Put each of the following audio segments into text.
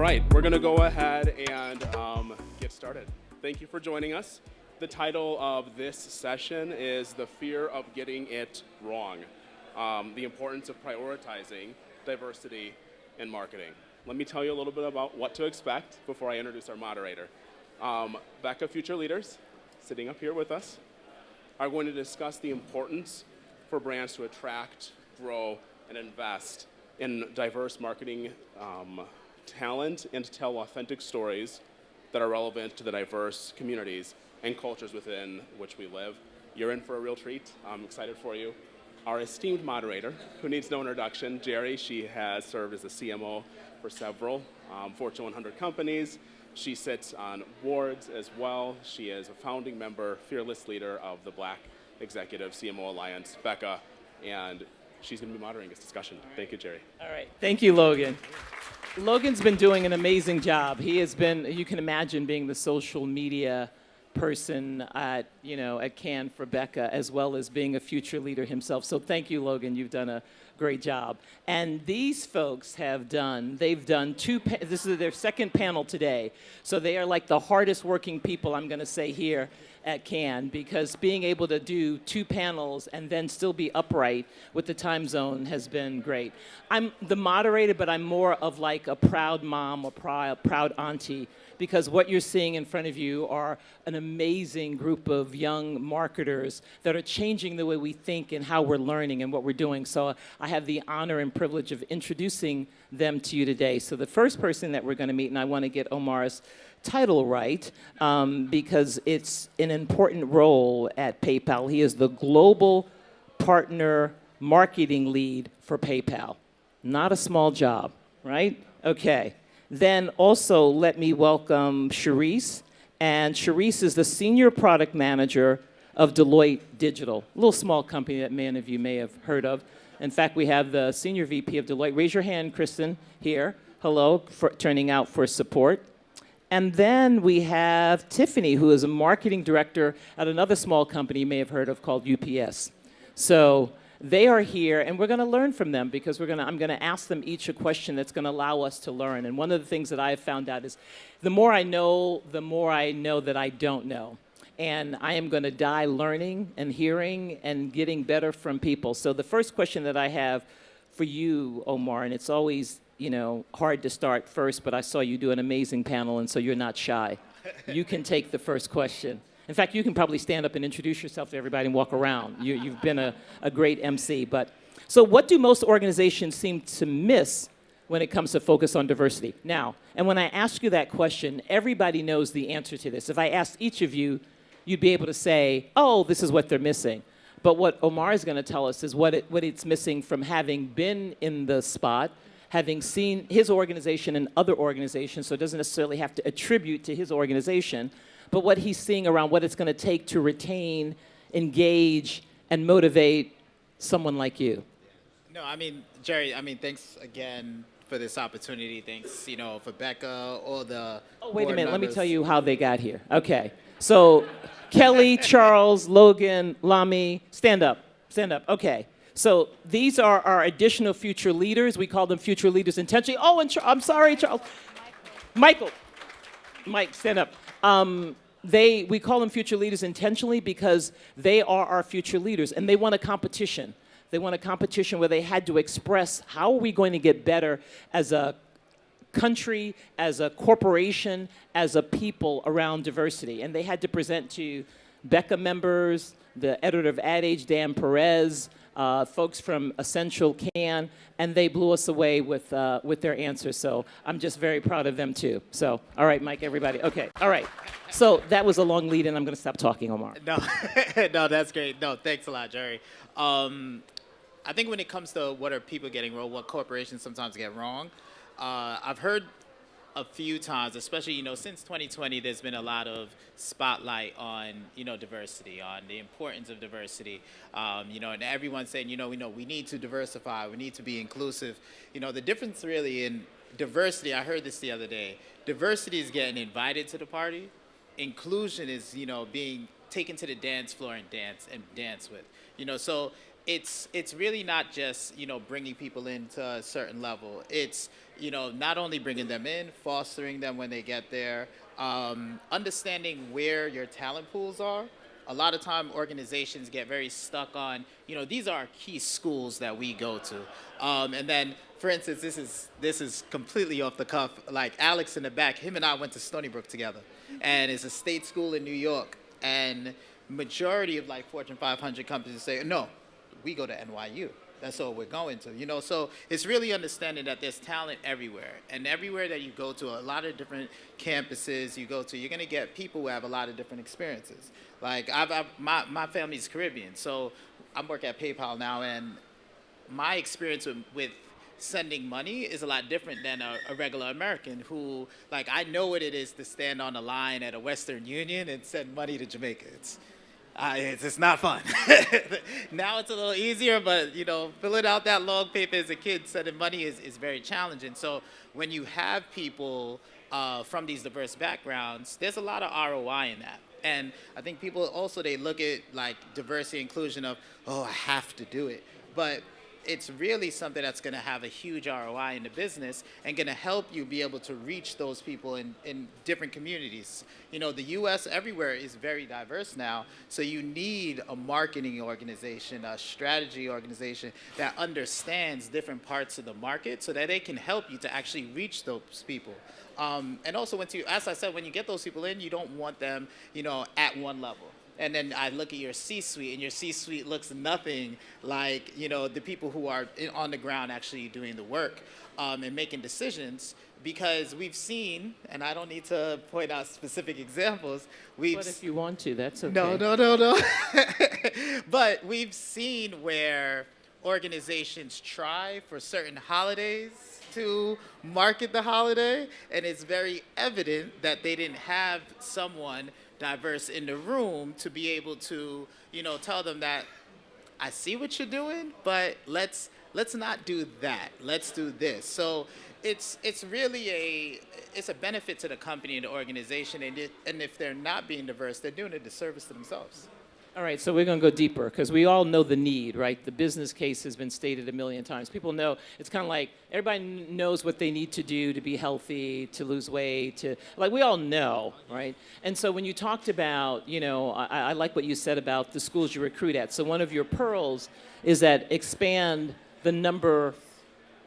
right, we're going to go ahead and get started. Thank you for joining us. The title of this session is The Fear of Getting It Wrong, the importance of prioritizing diversity in marketing. Let me tell you a little bit about what to expect before I introduce our moderator. BECA Future Leaders, sitting up here with us, are going to discuss the importance for brands to attract, grow, and invest in diverse marketing talent and to tell authentic stories that are relevant to the diverse communities and cultures within which we live. You're in for a real treat. I'm excited for you. Our esteemed moderator, who needs no introduction, Jerry. She has served as a CMO for several Fortune 100 companies. She sits on boards as well. She is a founding member, fearless leader of the Black Executive CMO Alliance, BECA, and she's going to be moderating this discussion. Thank you, Jerry. All right. Thank you, Logan. Logan's been doing an amazing job. He has been, you can imagine, being the social media person at Cannes for BECA, as well as being a future leader himself. So thank you, Logan. You've done a great job. And these folks they've done this is their second panel today. So they are like the hardest working people, I'm going to say, here at Cannes, because being able to do two panels and then still be upright with the time zone has been great. I'm the moderator, but I'm more of like a proud mom or proud auntie, because what you're seeing in front of you are an amazing group of young marketers that are changing the way we think and how we're learning and what we're doing. So I have the honor and privilege of introducing them to you today. So the first person that we're going to meet, and I want to get Omar's title right, because it's an important role at PayPal. He is the Global Partner Marketing Lead for PayPal. Not a small job, right? Okay. Then also let me welcome Charisse. And Charisse is the Senior Product Manager of Deloitte Digital, a little small company that many of you may have heard of. In fact, we have the Senior VP of Deloitte. Raise your hand, Kristen, here. Hello, for turning out for support. And then we have Tiffany, who is a marketing director at another small company you may have heard of called UPS. So they are here, and we're going to learn from them, because I'm going to ask them each a question that's going to allow us to learn. And one of the things that I have found out is the more I know that I don't know. And I am going to die learning and hearing and getting better from people. So the first question that I have for you, Omar, and it's always hard to start first, but I saw you do an amazing panel, and so you're not shy. You can take the first question. In fact, you can probably stand up and introduce yourself to everybody and walk around. You've been a great MC. So what do most organizations seem to miss when it comes to focus on diversity? Now, and when I ask you that question, everybody knows the answer to this. If I asked each of you, you'd be able to say, oh, this is what they're missing. But what Omar is going to tell us is what it's missing from having been in the spot, having seen his organization and other organizations, so it doesn't necessarily have to attribute to his organization, but what he's seeing around what it's going to take to retain, engage, and motivate someone like you. No, Jerry, thanks again for this opportunity. Thanks, for BECA, all the Oh, wait a minute. members. Let me tell you how they got here. Okay. So Kelly, Charles, Logan, Lamy, stand up. Stand up. Okay. So these are our additional future leaders. We call them future leaders intentionally. Oh, and I'm sorry, Charles. Mike, stand up. We call them future leaders intentionally because they are our future leaders, and they want a competition. They want a competition where they had to express how are we going to get better as a country, as a corporation, as a people around diversity. And they had to present to BECA members, the editor of Ad Age, Dan Perez, folks from Essential Can, and they blew us away with their answers. So I'm just very proud of them too. So, all right, Mike, everybody. Okay, all right. So that was a long lead, and I'm going to stop talking, Omar. No, no, that's great. No, thanks a lot, Jerry. I think when it comes to what are people getting wrong, what corporations sometimes get wrong, I've heard a few times, especially, since 2020, there's been a lot of spotlight on, diversity, on the importance of diversity, and everyone's saying, we need to diversify, we need to be inclusive. The difference really in diversity, I heard this the other day, diversity is getting invited to the party. Inclusion is, being taken to the dance floor and dance with. So it's really not just bringing people into a certain level. It's not only bringing them in, fostering them when they get there, understanding where your talent pools are. A lot of time organizations get very stuck on these are our key schools that we go to, and then for instance this is completely off the cuff. Like Alex in the back, him and I went to Stony Brook together, and it's a state school in New York, and majority of like Fortune 500 companies say no. We go to NYU. That's all we're going to, So it's really understanding that there's talent everywhere. And everywhere that you go to, a lot of different campuses you go to, you're going to get people who have a lot of different experiences. Like my family's Caribbean, so I'm working at PayPal now, and my experience with sending money is a lot different than a regular American who, like, I know what it is to stand on a line at a Western Union and send money to Jamaica. It's not fun. Now it's a little easier, but filling out that long paper as a kid sending money is very challenging. So when you have people from these diverse backgrounds, there's a lot of ROI in that. And I think people also, they look at like diversity inclusion of, oh, I have to do it. But it's really something that's going to have a huge ROI in the business and going to help you be able to reach those people in different communities. The U.S. everywhere is very diverse now, so you need a marketing organization, a strategy organization that understands different parts of the market so that they can help you to actually reach those people. And also, as I said, when you get those people in, you don't want them, at one level. And then I look at your C-suite, and your C-suite looks nothing like, the people who are on the ground actually doing the work and making decisions. Because we've seen, and I don't need to point out specific examples. But if you want to, that's okay. No. But we've seen where organizations try for certain holidays to market the holiday, and it's very evident that they didn't have someone diverse in the room to be able to, tell them that I see what you're doing, but let's not do that. Let's do this. So it's really a benefit to the company and the organization, and if they're not being diverse, they're doing a disservice to themselves. All right, so we're going to go deeper because we all know the need, right? The business case has been stated a million times. People know, it's kind of like everybody knows what they need to do to be healthy, to lose weight, we all know, right? And so when you talked about, I like what you said about the schools you recruit at. So one of your pearls is that expand the number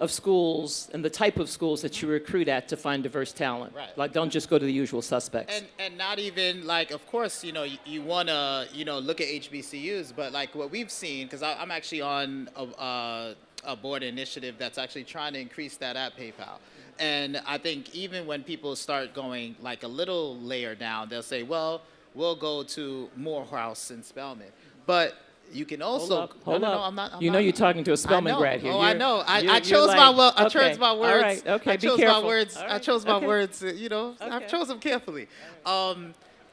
of schools and the type of schools that you recruit at to find diverse talent. Right. Like, don't just go to the usual suspects. And not even, like, of course, you want to, look at HBCUs, but like what we've seen, because I'm actually on a board initiative that's actually trying to increase that at PayPal. And I think even when people start going like a little layer down, they'll say, well, we'll go to Morehouse and Spelman. But you can also hold up. I'm not. You're talking to a Spelman grad here. I know. I chose my words. All right. Okay. I chose be careful. my words. Right. I chose my words. Okay. I've chosen them carefully.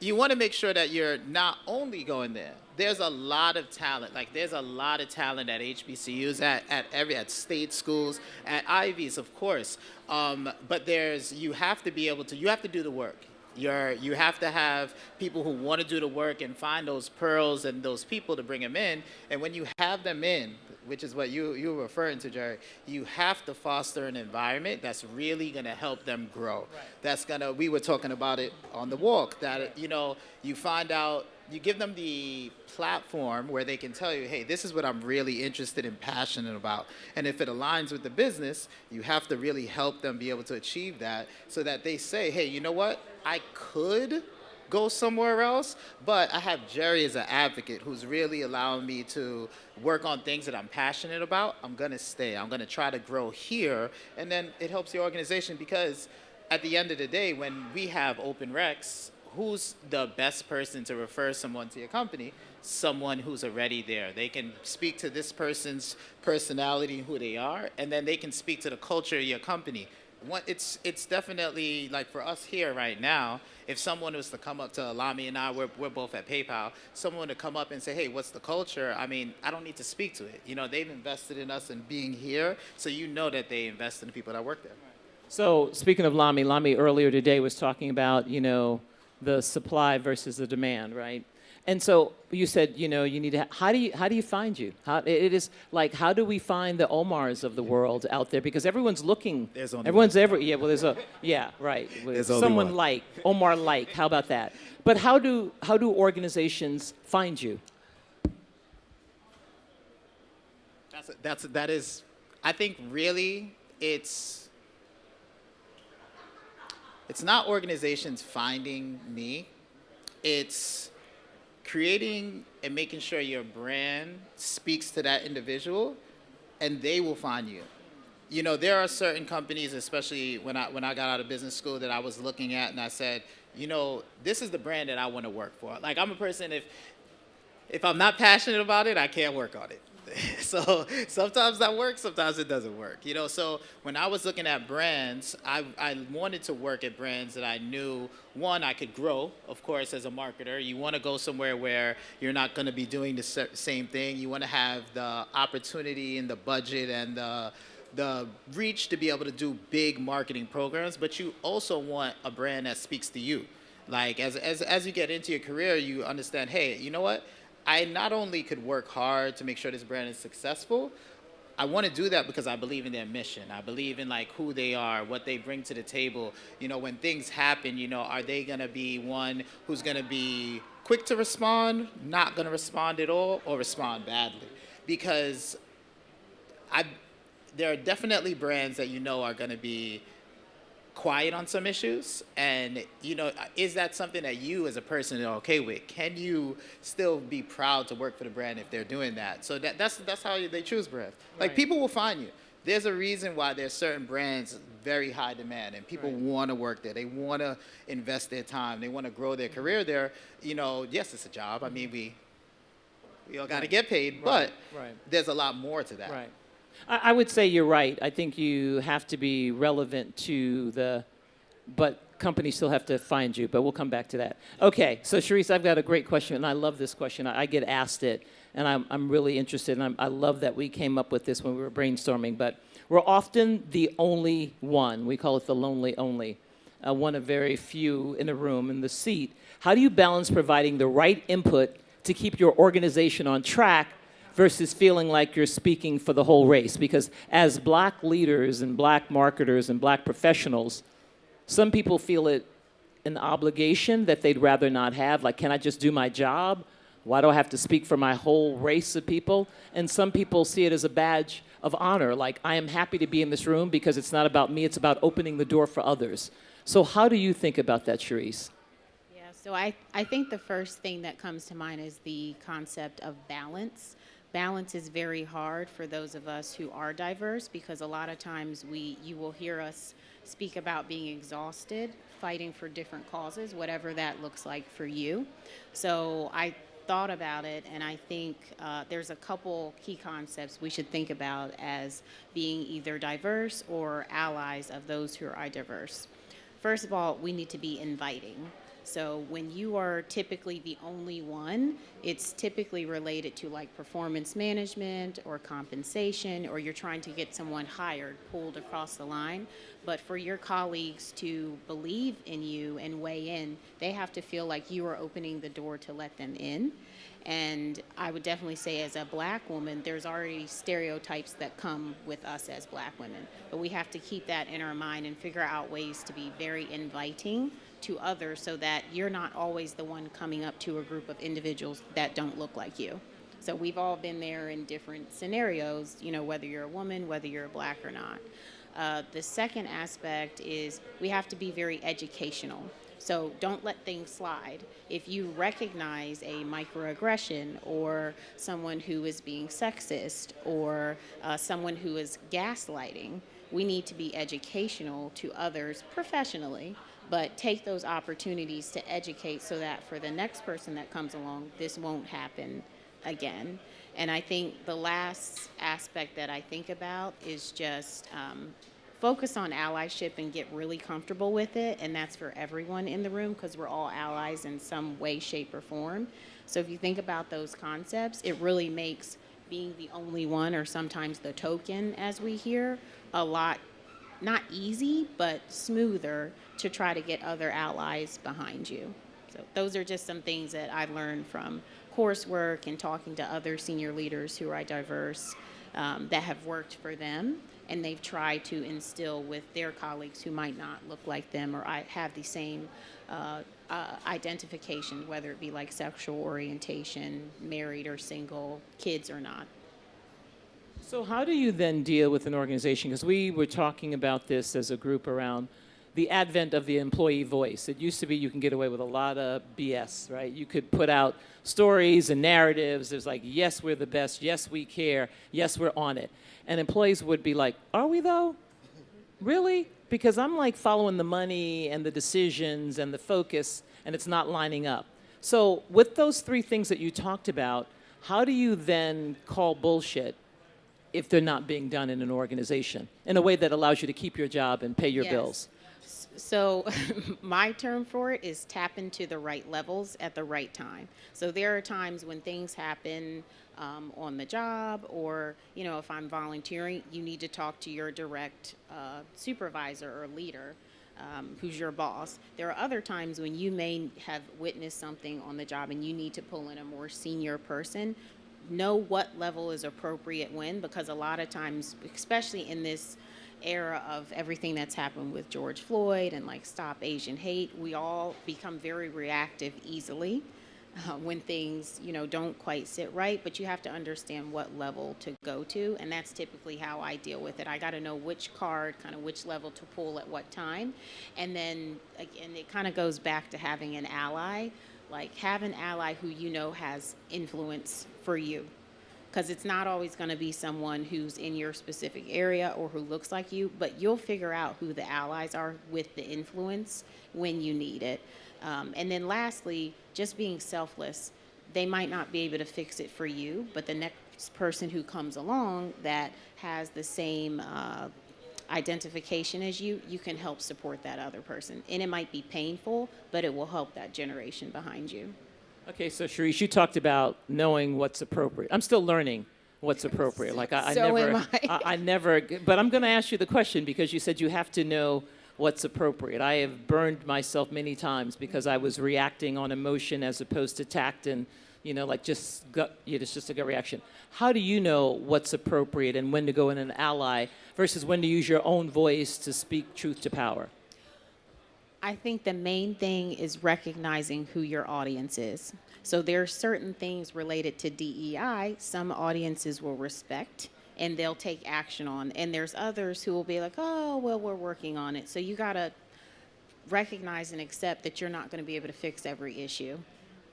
You want to make sure that you're not only going there. There's a lot of talent. Like there's a lot of talent at HBCUs, at state schools, at Ivies, of course. But you have to be able to. You have to do the work. You have to have people who want to do the work and find those pearls and those people to bring them in. And when you have them in, which is what you were referring to, Jerry, you have to foster an environment that's really going to help them grow. Right. We were talking about it on the walk, that, you find out, you give them the platform where they can tell you, hey, this is what I'm really interested and passionate about. And if it aligns with the business, you have to really help them be able to achieve that so that they say, hey, you know what? I could go somewhere else, but I have Jerry as an advocate who's really allowing me to work on things that I'm passionate about. I'm going to stay. I'm going to try to grow here. And then it helps the organization because at the end of the day, when we have open recs, who's the best person to refer someone to your company? Someone who's already there. They can speak to this person's personality, who they are, and then they can speak to the culture of your company. It's definitely, like for us here right now, if someone was to come up to Alami and I, we're both at PayPal, someone to come up and say, hey, what's the culture? I mean, I don't need to speak to it. They've invested in us and being here, so that they invest in the people that work there. So speaking of Lami earlier today was talking about, the supply versus the demand, right? And so you said, you know, you need to. How do you find you? It is like, how do we find the Omars of the world out there? Because everyone's looking. There's only everyone's one. ever. Yeah. Well, right. There's only Someone one. like Omar like. How about that? But how do organizations find you? That is. I think really it's not organizations finding me. It's creating and making sure your brand speaks to that individual, and they will find you. You know, there are certain companies, especially when I got out of business school, that I was looking at and I said, you know, this is the brand that I want to work for. Like, I'm a person, if I'm not passionate about it, I can't work on it. So sometimes that works, sometimes it doesn't work. You know, so when I was looking at brands, I wanted to work at brands that I knew, one, I could grow. Of course, as a marketer, you want to go somewhere where you're not going to be doing the same thing. You want to have the opportunity and the budget and the reach to be able to do big marketing programs, but you also want a brand that speaks to you. Like, as you get into your career, you understand, hey, you know what? I not only could work hard to make sure this brand is successful, I want to do that because I believe in their mission. I believe in like who they are, what they bring to the table. You know, when things happen, you know, are they going to be one who's going to be quick to respond, not going to respond at all, or respond badly? Because there are definitely brands that you know are going to be quiet on some issues, and you know, is that something that you as a person are okay with? Can you still be proud to work for the brand if they're doing that? So that's how they choose brands. Like, Right. people will find you. There's a reason why there's certain brands very high demand, and people Right. want to work there. They want to invest their time. They want to grow their career there. You know, yes, it's a job. I mean, we all got to get paid, but Right. there's a lot more to that. Right. I would say you're right. I think you have to be relevant to but companies still have to find you, but we'll come back to that. Okay, so Charisse, I've got a great question, and I love this question. I get asked it, and I'm really interested, and I love that we came up with this when we were brainstorming, but we're often the only one. We call it the lonely only, one of very few in a room, in the seat. How do you balance providing the right input to keep your organization on track versus feeling like you're speaking for the whole race? Because as black leaders and black marketers and black professionals, some people feel it an obligation that they'd rather not have. Like, can I just do my job? Why do I have to speak for my whole race of people? And some people see it as a badge of honor. Like, I am happy to be in this room because it's not about me, it's about opening the door for others. So how do you think about that, Charisse? Yeah, so I think the first thing that comes to mind is the concept of balance. Balance is very hard for those of us who are diverse, because a lot of times you will hear us speak about being exhausted, fighting for different causes, whatever that looks like for you. So I thought about it, and I think there's a couple key concepts we should think about as being either diverse or allies of those who are diverse. First of all, we need to be inviting. So when you are typically the only one, it's typically related to like performance management or compensation, or you're trying to get someone hired, pulled across the line. But for your colleagues to believe in you and weigh in, they have to feel like you are opening the door to let them in. And I would definitely say, as a black woman, there's already stereotypes that come with us as black women. But we have to keep that in our mind and figure out ways to be very inviting to others, so that you're not always the one coming up to a group of individuals that don't look like you. So we've all been there in different scenarios, you know, whether you're a woman, whether you're black or not. The second aspect is we have to be very educational. So don't let things slide. If you recognize a microaggression, or someone who is being sexist, or someone who is gaslighting, we need to be educational to others professionally, but take those opportunities to educate so that for the next person that comes along, this won't happen again. And I think the last aspect that I think about is just focus on allyship and get really comfortable with it. And that's for everyone in the room, because we're all allies in some way, shape, or form. So if you think about those concepts, it really makes being the only one, or sometimes the token, as we hear, a lot, not easy, but smoother to try to get other allies behind you. So those are just some things that I've learned from coursework and talking to other senior leaders who are diverse that have worked for them, and they've tried to instill with their colleagues who might not look like them or have the same identification, whether it be like sexual orientation, married or single, kids or not. So how do you then deal with an organization? Because we were talking about this as a group around the advent of the employee voice. It used to be you can get away with a lot of BS, right? You could put out stories and narratives. There's like, yes, we're the best. Yes, we care. Yes, we're on it. And employees would be like, are we though? Really? Because I'm like following the money and the decisions and the focus, and it's not lining up. So with those three things that you talked about, how do you then call bullshit if they're not being done in an organization in a way that allows you to keep your job and pay your bills? So my term for it is tap into the right levels at the right time. So there are times when things happen on the job, or, you know, if I'm volunteering, you need to talk to your direct supervisor or leader who's your boss. There are other times when you may have witnessed something on the job and you need to pull in a more senior person. Know what level is appropriate when, because a lot of times, especially in this era of everything that's happened with George Floyd and like Stop Asian Hate, we all become very reactive easily when things, you know, don't quite sit right. But you have to understand what level to go to, and that's typically how I deal with it. I got to know which card, kind of which level to pull at what time. And then again, it kind of goes back to having an ally. Like, have an ally who you know has influence for you, because it's not always going to be someone who's in your specific area or who looks like you, but you'll figure out who the allies are with the influence when you need it. And then lastly, just being selfless. They might not be able to fix it for you, but the next person who comes along that has the same identification as you, you can help support that other person. And it might be painful, but it will help that generation behind you. Okay, so Charisse, you talked about knowing what's appropriate. I'm still learning what's appropriate. Like I So never, am I. I never. But I'm going to ask you the question because you said you have to know what's appropriate. I have burned myself many times because I was reacting on emotion as opposed to tact and, you know, like just gut. It's just a gut reaction. How do you know what's appropriate and when to go in an ally versus when to use your own voice to speak truth to power? I think the main thing is recognizing who your audience is. So there are certain things related to DEI some audiences will respect and they'll take action on. And there's others who will be like, oh, well, we're working on it. So you got to recognize and accept that you're not going to be able to fix every issue.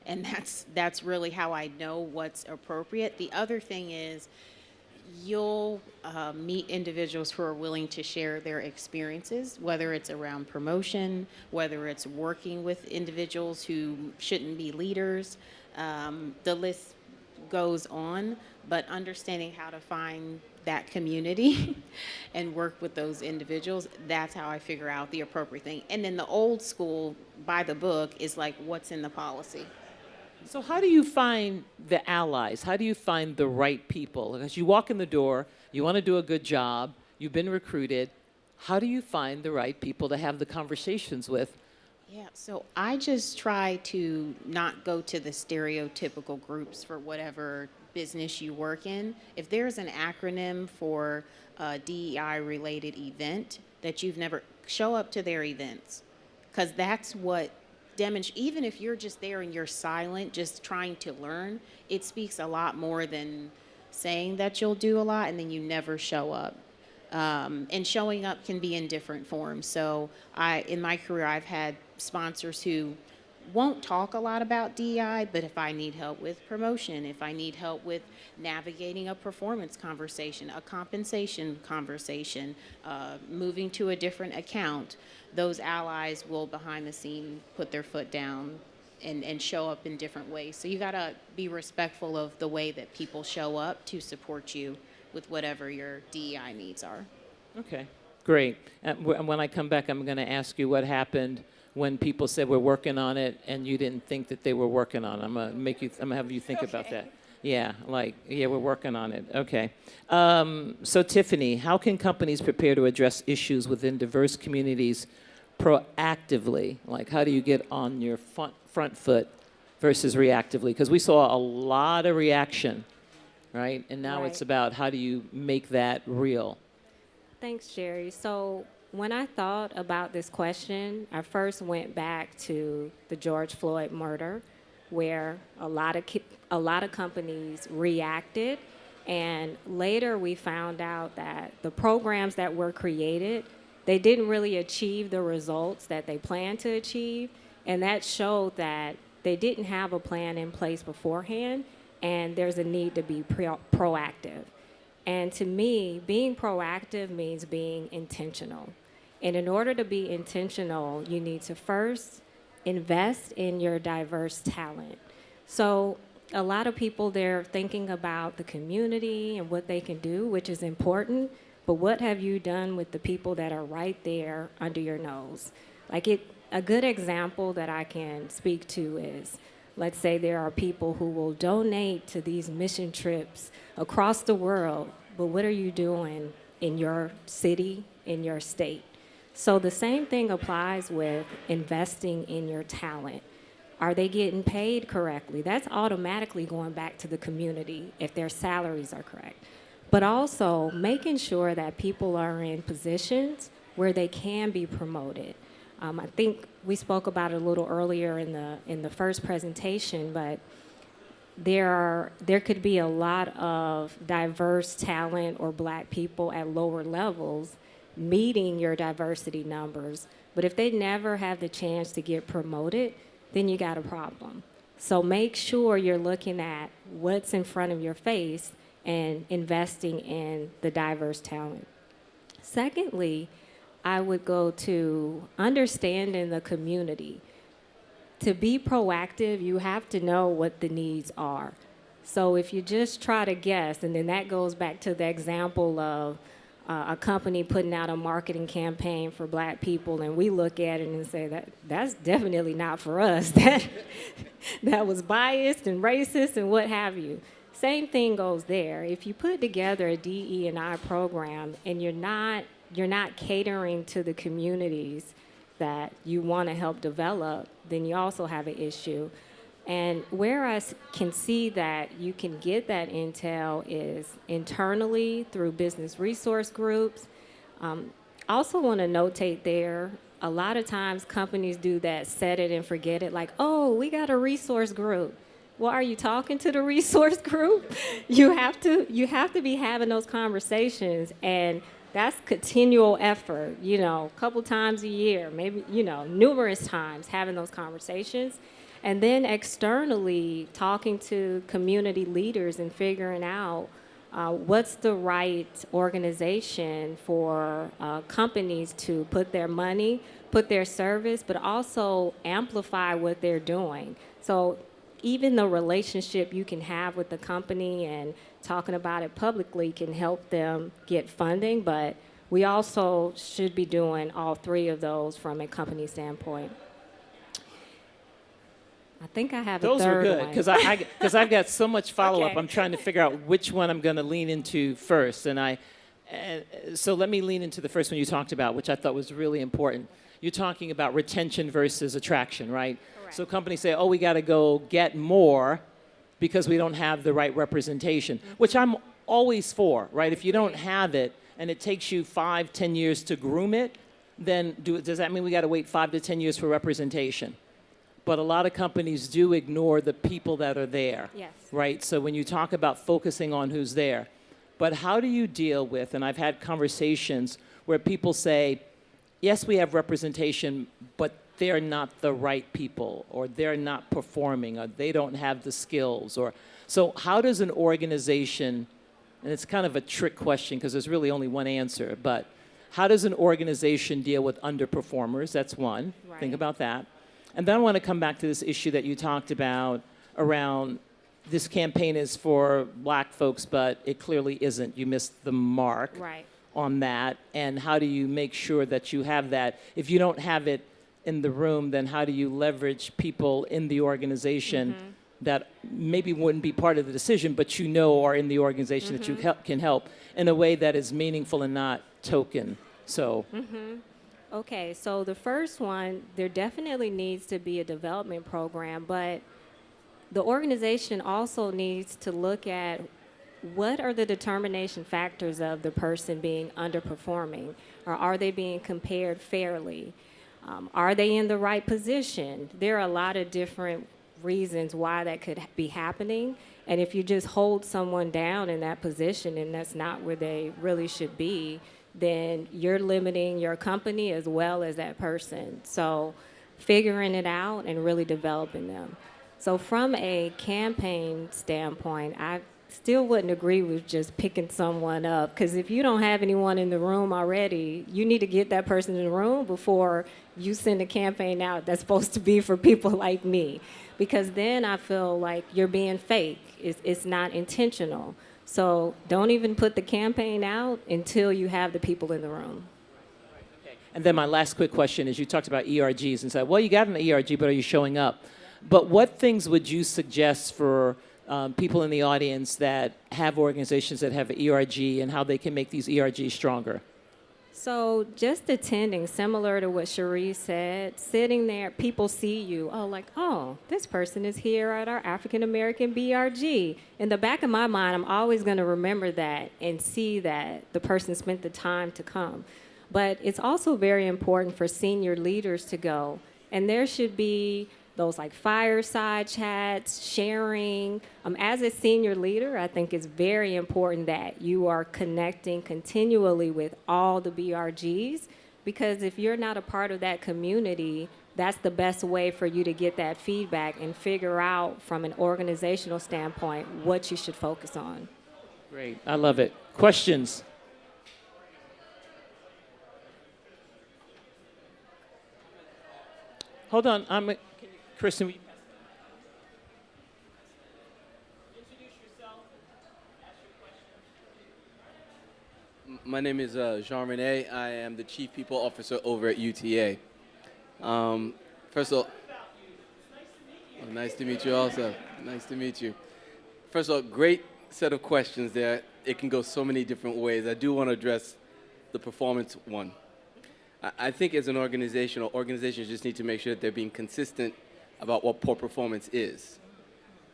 And that's really how I know what's appropriate. The other thing is you'll meet individuals who are willing to share their experiences, whether it's around promotion, whether it's working with individuals who shouldn't be leaders. The list goes on, but understanding how to find that community and work with those individuals, that's how I figure out the appropriate thing. And then the old school, by the book, is like, what's in the policy? So how do you find the allies? How do you find the right people? Because you walk in the door, you want to do a good job, you've been recruited. How do you find the right people to have the conversations with? Yeah, so I just try to not go to the stereotypical groups for whatever business you work in. If there's an acronym for a DEI-related event that you've never, show up to their events, because that's what even if you're just there and you're silent, just trying to learn, it speaks a lot more than saying that you'll do a lot and then you never show up. And showing up can be in different forms. So in my career, I've had sponsors who won't talk a lot about DEI, but if I need help with promotion, if I need help with navigating a performance conversation, a compensation conversation, moving to a different account, those allies will behind the scene put their foot down and show up in different ways. So you gotta be respectful of the way that people show up to support you with whatever your DEI needs are. Okay, great. And when I come back, I'm going to ask you what happened when people said we're working on it and you didn't think that they were working on it. I'm gonna have you think about that. Yeah, we're working on it. Okay. So Tiffany, how can companies prepare to address issues within diverse communities proactively? Like, how do you get on your front foot versus reactively? Because we saw a lot of reaction, right? And now Right. it's about how do you make that real? Thanks, Jerry. So when I thought about this question, I first went back to the George Floyd murder, where a lot of companies reacted, and later we found out that the programs that were created, they didn't really achieve the results that they planned to achieve, and that showed that they didn't have a plan in place beforehand, and there's a need to be proactive. And to me, being proactive means being intentional. And in order to be intentional, you need to first invest in your diverse talent. So a lot of people, they're thinking about the community and what they can do, which is important, but what have you done with the people that are right there under your nose? A good example that I can speak to is, let's say there are people who will donate to these mission trips across the world, but what are you doing in your city, in your state? So the same thing applies with investing in your talent. Are they getting paid correctly? That's automatically going back to the community if their salaries are correct. But also making sure that people are in positions where they can be promoted. I think we spoke about it a little earlier in the first presentation, but there could be a lot of diverse talent or black people at lower levels meeting your diversity numbers, but if they never have the chance to get promoted, then you got a problem. So make sure you're looking at what's in front of your face and investing in the diverse talent. Secondly, I would go to understanding the community. To be proactive, you have to know what the needs are. So if you just try to guess, and then that goes back to the example of a company putting out a marketing campaign for black people, and we look at it and say that's definitely not for us. That was biased and racist and what have you. Same thing goes there. If you put together a DE&I program and you're not catering to the communities that you want to help develop, then you also have an issue. And where I can see that you can get that intel is internally through business resource groups. Also want to notate there, a lot of times companies do that set it and forget it, like, oh, we got a resource group. Well, are you talking to the resource group? You have to be having those conversations, and that's continual effort, a couple times a year, maybe, numerous times having those conversations. And then externally, talking to community leaders and figuring out what's the right organization for companies to put their money, put their service, but also amplify what they're doing. So even the relationship you can have with the company and talking about it publicly can help them get funding, but we also should be doing all three of those from a company standpoint. I think I have Those a third were good, because I've got so much follow-up. Okay. I'm trying to figure out which one I'm going to lean into first. So let me lean into the first one you talked about, which I thought was really important. You're talking about retention versus attraction, right? Correct. So companies say, oh, we got to go get more because we don't have the right representation, which I'm always for, right? If you don't have it and it takes you 5-10 years to groom it, then does that mean we got to wait 5 to 10 years for representation? But a lot of companies do ignore the people that are there, Yes. right? So when you talk about focusing on who's there, but how do you deal with, and I've had conversations where people say, yes, we have representation, but they're not the right people, or they're not performing, or they don't have the skills, or so how does an organization, and it's kind of a trick question because there's really only one answer, but how does an organization deal with underperformers? That's one. Right. Think about that. And then I want to come back to this issue that you talked about around this campaign is for black folks, but it clearly isn't. You missed the mark Right. on that. And how do you make sure that you have that? If you don't have it in the room, then how do you leverage people in the organization that maybe wouldn't be part of the decision, but are in the organization that you can help in a way that is meaningful and not token? So. Okay, so the first one, there definitely needs to be a development program, but the organization also needs to look at what are the determination factors of the person being underperforming, or are they being compared fairly? Are they in the right position? There are a lot of different reasons why that could be happening, and if you just hold someone down in that position and that's not where they really should be, then you're limiting your company as well as that person. So figuring it out and really developing them. So from a campaign standpoint, I still wouldn't agree with just picking someone up, because if you don't have anyone in the room already, you need to get that person in the room before you send a campaign out that's supposed to be for people like me, because then I feel like you're being fake. It's not intentional. So don't even put the campaign out until you have the people in the room. And then my last quick question is, you talked about ERGs and said, well, you got an ERG, but are you showing up? But what things would you suggest for people in the audience that have organizations that have ERG, and how they can make these ERGs stronger? So just attending, similar to what Charisse said, sitting there, people see you, oh, this person is here at our African American BRG. In the back of my mind, I'm always going to remember that and see that the person spent the time to come. But it's also very important for senior leaders to go, and there should be those like fireside chats, sharing. As a senior leader, I think it's very important that you are connecting continually with all the BRGs, because if you're not a part of that community, that's the best way for you to get that feedback and figure out from an organizational standpoint what you should focus on. Great, I love it. Questions? Hold on, Kristen, will you introduce yourself, ask your question? My name is Jean-René. I am the Chief People Officer over at UTA. First of all, nice to meet you also. Nice to meet you. First of all, great set of questions there. It can go so many different ways. I do want to address the performance one. I think as an organization, or organizations just need to make sure that they're being consistent about what poor performance is.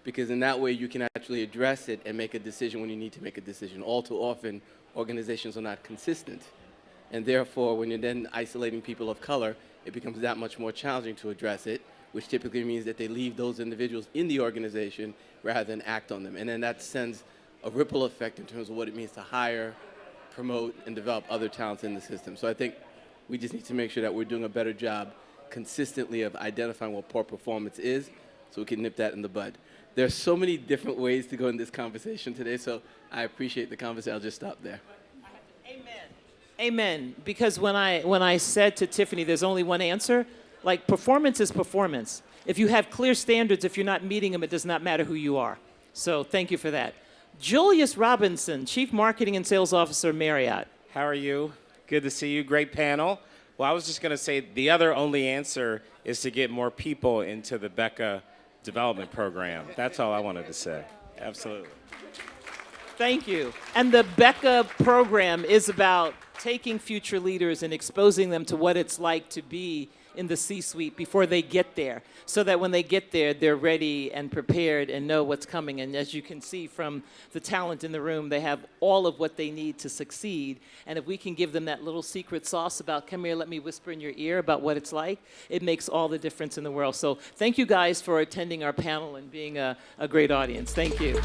Because in that way, you can actually address it and make a decision when you need to make a decision. All too often, organizations are not consistent. And therefore, when you're then isolating people of color, it becomes that much more challenging to address it, which typically means that they leave those individuals in the organization rather than act on them. And then that sends a ripple effect in terms of what it means to hire, promote, and develop other talents in the system. So I think we just need to make sure that we're doing a better job consistently of identifying what poor performance is, so we can nip that in the bud. There's so many different ways to go in this conversation today, so I appreciate the conversation. I'll just stop there. Amen. Amen. Because when I said to Tiffany, there's only one answer, like performance is performance. If you have clear standards, if you're not meeting them, it does not matter who you are. So thank you for that. Julius Robinson, Chief Marketing and Sales Officer, Marriott. How are you? Good to see you. Great panel. Well, I was just going to say the other only answer is to get more people into the BECA development program. That's all I wanted to say. Absolutely. Thank you. And the BECA program is about taking future leaders and exposing them to what it's like to be in the C-suite before they get there, so that when they get there, they're ready and prepared and know what's coming. And as you can see from the talent in the room, they have all of what they need to succeed. And if we can give them that little secret sauce about, come here, let me whisper in your ear about what it's like, it makes all the difference in the world. So thank you guys for attending our panel and being a great audience. Thank you.